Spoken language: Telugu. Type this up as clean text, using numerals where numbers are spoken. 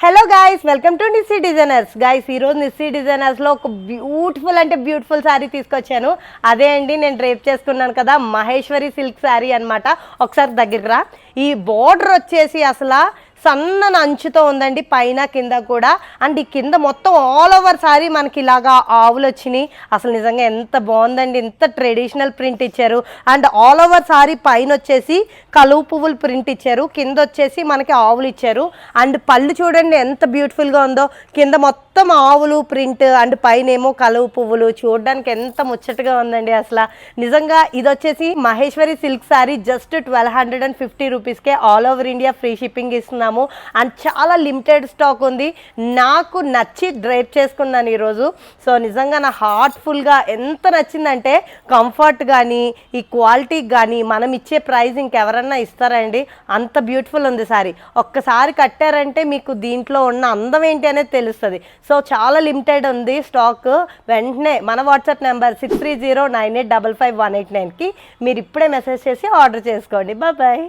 Hello guys, welcome to Nissy designers. Guys, ఈరోజు నిస్సీ డిజైనర్స్లో ఒక బ్యూటిఫుల్ శారీ తీసుకొచ్చాను. అదే అండి నేను డ్రేప్ చేసుకున్నాను కదా, మహేశ్వరి సిల్క్ శారీ అనమాట. ఒకసారి దగ్గరికి రా. ఈ బోర్డర్ వచ్చేసి అసలు సన్నని అంచుతో ఉందండి, పైన కింద కూడా. అండ్ ఈ కింద మొత్తం ఆల్ ఓవర్ సారీ మనకి ఇలాగా ఆవులు వచ్చినాయి. అసలు నిజంగా ఎంత బాగుందండి, ఎంత ట్రెడిషనల్ ప్రింట్ ఇచ్చారు. అండ్ ఆల్ ఓవర్ సారీ పైన వచ్చేసి కలువు పువ్వులు ప్రింట్ ఇచ్చారు, కింద వచ్చేసి మనకి ఆవులు ఇచ్చారు. అండ్ పళ్ళు చూడండి ఎంత బ్యూటిఫుల్గా ఉందో, కింద మొత్తం ఆవులు ప్రింట్ అండ్ పైన ఏమో కలువు పువ్వులు. చూడడానికి ఎంత ముచ్చటగా ఉందండి అసలు. నిజంగా ఇది వచ్చేసి మహేశ్వరి సిల్క్ శారీ జస్ట్ 1250 రూపీస్కే all over India free shipping ఇస్తున్నాము. అండ్ చాలా లిమిటెడ్ స్టాక్ ఉంది. నాకు నచ్చి డ్రైప్ చేసుకున్నాను ఈరోజు. సో నిజంగా నా హార్ట్ఫుల్గా ఎంత నచ్చిందంటే, కంఫర్ట్ కానీ ఈ క్వాలిటీకి కానీ మనం ఇచ్చే ప్రైస్ ఇంకెవరన్నా ఇస్తారండి, అంత బ్యూటిఫుల్ ఉంది సారీ. ఒక్కసారి కట్టారంటే మీకు దీంట్లో ఉన్న అందం ఏంటి అనేది తెలుస్తుంది. సో చాలా లిమిటెడ్ ఉంది స్టాక్. వెంటనే మన వాట్సాప్ నెంబర్ 6309855189కి మీరు ఇప్పుడే మెసేజ్ చేసి ఆర్డర్ చేసుకోండి. బాయ్.